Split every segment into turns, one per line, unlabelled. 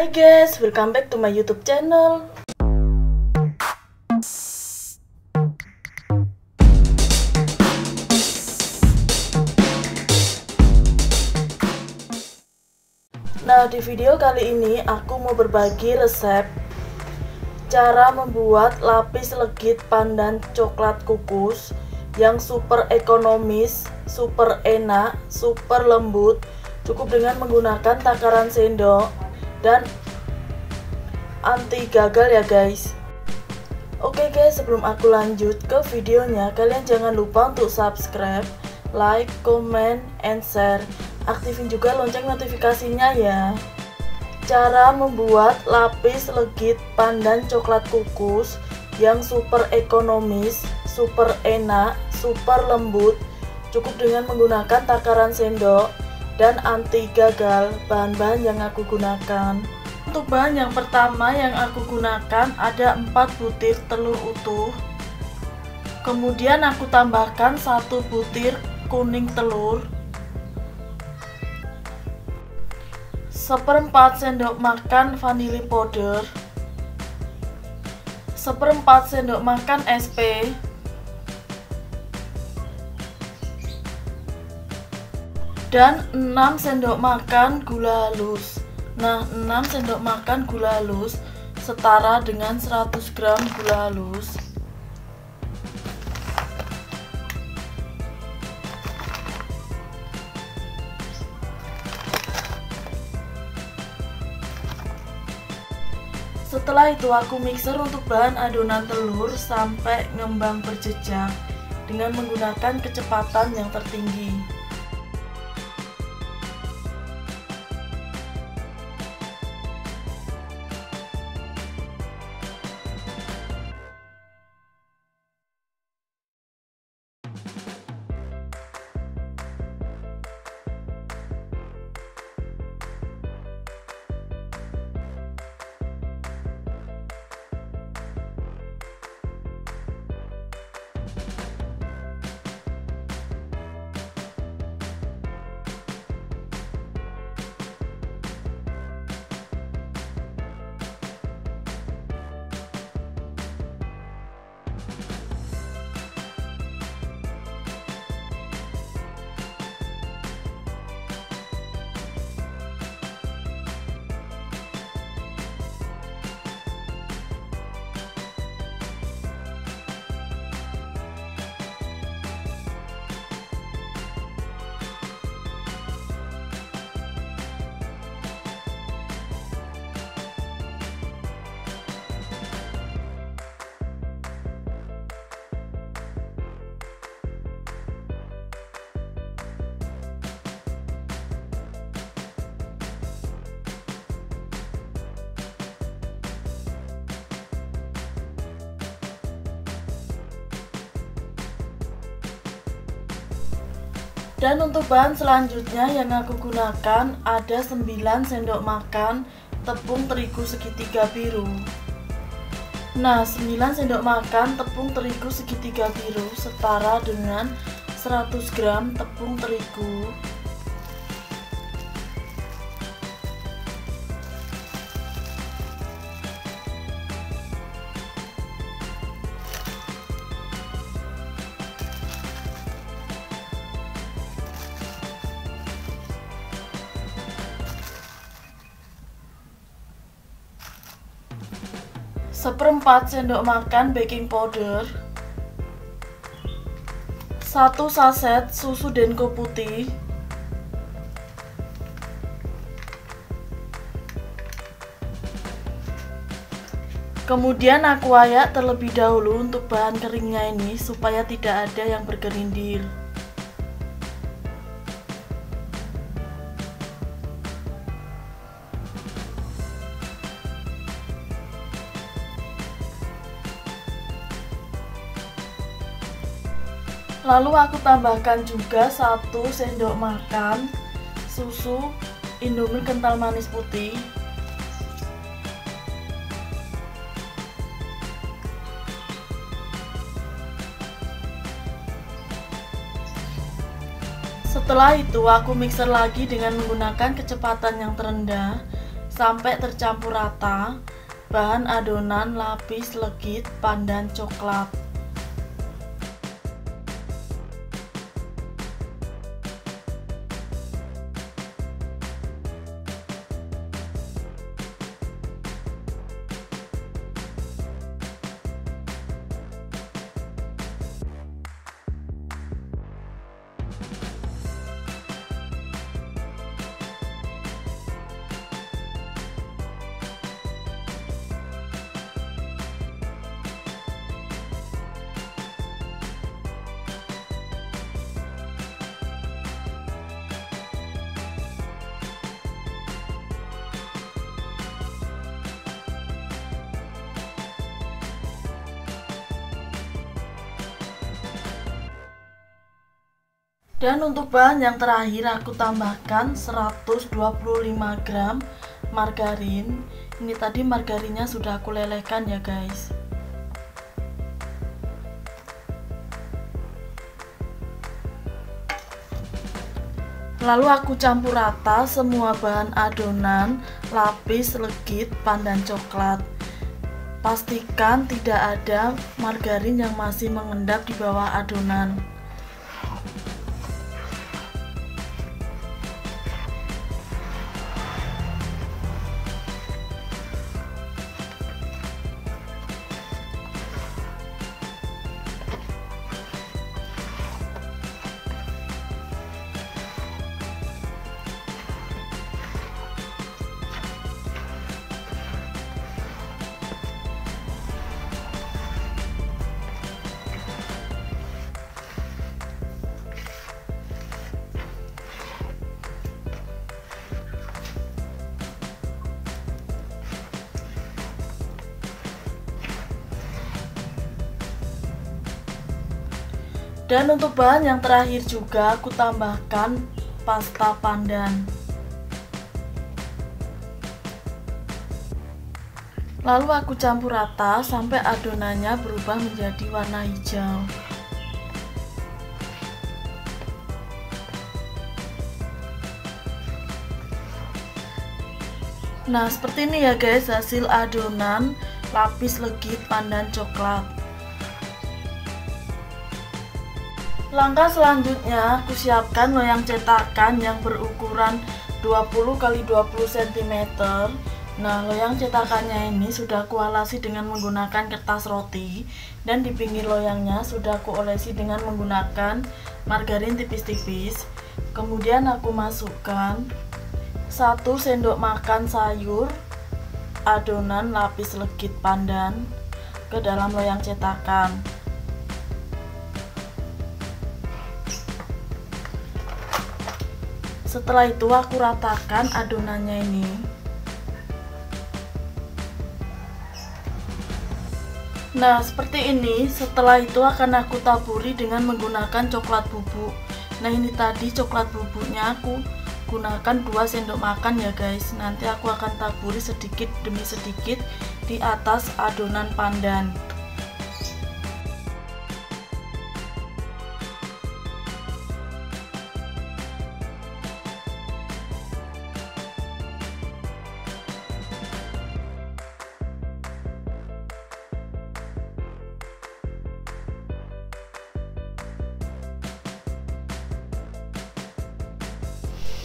Hai guys, welcome back to my YouTube channel. Nah, di video kali ini aku mau berbagi resep cara membuat lapis legit pandan coklat kukus yang super ekonomis, super enak, super lembut, cukup dengan menggunakan takaran sendok dan anti gagal ya guys. Oke guys, sebelum aku lanjut ke videonya, kalian jangan lupa untuk subscribe, like, comment, and share. Aktifin juga lonceng notifikasinya ya. Cara membuat lapis legit pandan coklat kukus yang super ekonomis, super enak, super lembut, cukup dengan menggunakan takaran sendok dan anti gagal. Bahan-bahan yang aku gunakan. Untuk bahan yang pertama yang aku gunakan ada 4 butir telur utuh. Kemudian aku tambahkan 1 butir kuning telur, 1/4 sendok makan vanili powder, 1/4 sendok makan SP, dan 6 sendok makan gula halus. Nah, 6 sendok makan gula halus setara dengan 100 gram gula halus. Setelah itu aku mixer untuk bahan adonan telur sampai ngembang berjejak dengan menggunakan kecepatan yang tertinggi. Dan untuk bahan selanjutnya yang aku gunakan ada 9 sendok makan tepung terigu segitiga biru. Nah, 9 sendok makan tepung terigu segitiga biru setara dengan 100 gram tepung terigu. Seperempat sendok makan baking powder, 1 saset susu denko putih, kemudian aku ayak terlebih dahulu untuk bahan keringnya ini supaya tidak ada yang bergerindil. Lalu aku tambahkan juga 1 sendok makan susu Indomie kental manis putih, Setelah itu aku mixer lagi dengan menggunakan kecepatan yang terendah sampai tercampur rata bahan adonan lapis legit pandan coklat. Dan untuk bahan yang terakhir aku tambahkan 125 gram margarin. Ini tadi margarinnya sudah aku lelehkan ya guys. Lalu aku campur rata semua bahan adonan lapis legit pandan coklat. Pastikan tidak ada margarin yang masih mengendap di bawah adonan. Dan untuk bahan yang terakhir juga aku tambahkan pasta pandan. Lalu aku campur rata sampai adonannya berubah menjadi warna hijau. Nah, seperti ini ya guys hasil adonan lapis legit pandan coklat. Langkah selanjutnya aku siapkan loyang cetakan yang berukuran 20 x 20 cm. Nah, loyang cetakannya ini sudah aku alasi dengan menggunakan kertas roti, dan di pinggir loyangnya sudah aku olesi dengan menggunakan margarin tipis-tipis. Kemudian aku masukkan 1 sendok makan sayur adonan lapis legit pandan ke dalam loyang cetakan. Setelah itu aku ratakan adonannya ini. Nah, seperti ini. Setelah itu akan aku taburi dengan menggunakan coklat bubuk. Nah, ini tadi coklat bubuknya aku gunakan 2 sendok makan ya guys. Nanti aku akan taburi sedikit demi sedikit di atas adonan pandan.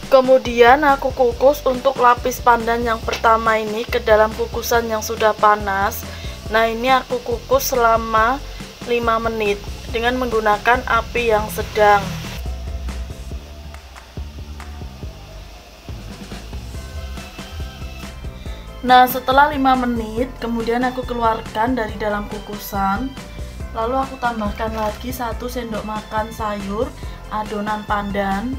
Kemudian aku kukus untuk lapis pandan yang pertama ini ke dalam kukusan yang sudah panas. Nah, ini aku kukus selama 5 menit dengan menggunakan api yang sedang. Nah, setelah 5 menit kemudian aku keluarkan dari dalam kukusan. Lalu aku tambahkan lagi 1 sendok makan sayur adonan pandan.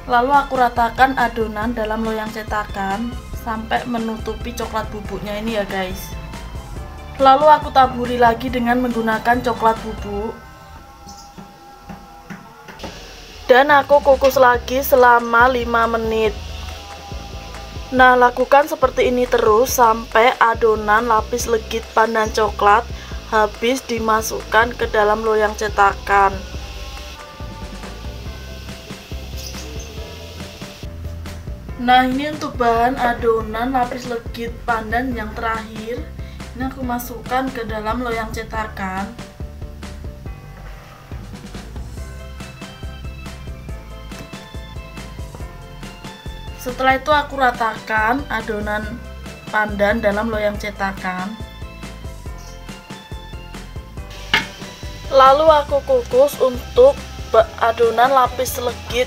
Lalu aku ratakan adonan dalam loyang cetakan sampai menutupi coklat bubuknya ini ya guys. Lalu aku taburi lagi dengan menggunakan coklat bubuk. Dan aku kukus lagi selama 5 menit. Nah, lakukan seperti ini terus sampai adonan lapis legit pandan coklat habis dimasukkan ke dalam loyang cetakan. Nah, ini untuk bahan adonan lapis legit pandan yang terakhir. Ini aku masukkan ke dalam loyang cetakan. Setelah itu aku ratakan adonan pandan dalam loyang cetakan. Lalu aku kukus untuk adonan lapis legit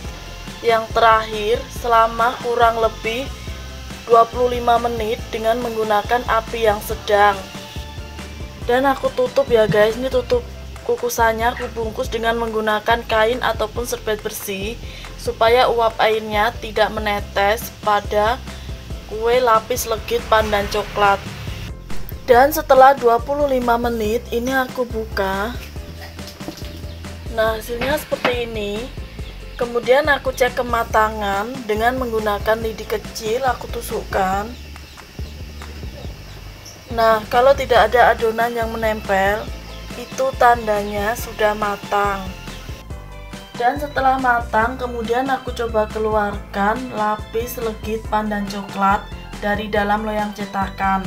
yang terakhir selama kurang lebih 25 menit dengan menggunakan api yang sedang. Dan aku tutup ya guys, ini tutup kukusannya aku bungkus dengan menggunakan kain ataupun serbet bersih supaya uap airnya tidak menetes pada kue lapis legit pandan coklat. Dan setelah 25 menit ini aku buka. Nah, hasilnya seperti ini. Kemudian aku cek kematangan dengan menggunakan lidi kecil, aku tusukkan. Nah, kalau tidak ada adonan yang menempel, itu tandanya sudah matang. Dan setelah matang, kemudian aku coba keluarkan lapis legit pandan coklat dari dalam loyang cetakan.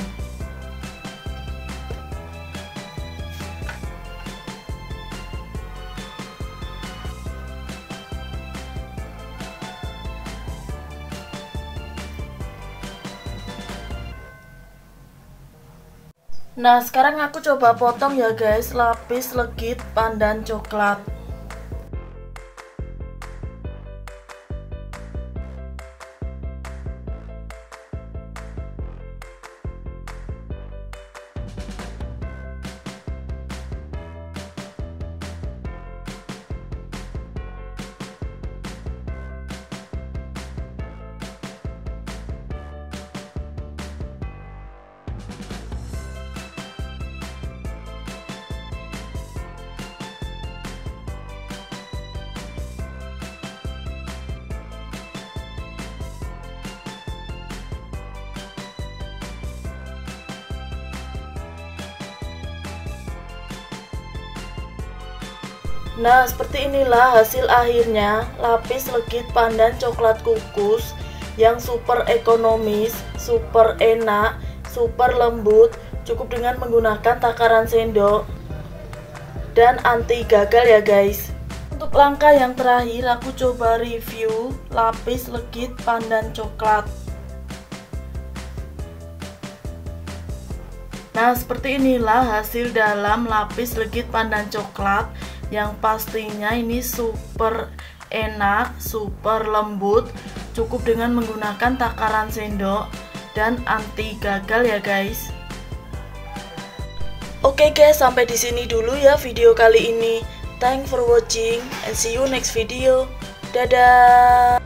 Nah, sekarang aku coba potong ya guys lapis legit pandan coklat. Nah, seperti inilah hasil akhirnya lapis legit pandan coklat kukus yang super ekonomis, super enak, super lembut, cukup dengan menggunakan takaran sendok dan anti gagal ya guys. Untuk langkah yang terakhir aku coba review lapis legit pandan coklat. Nah, seperti inilah hasil dalam lapis legit pandan coklat yang pastinya ini super enak, super lembut, cukup dengan menggunakan takaran sendok dan anti gagal ya guys. Oke guys, sampai di sini dulu ya video kali ini. Thanks for watching and see you next video. Dadah.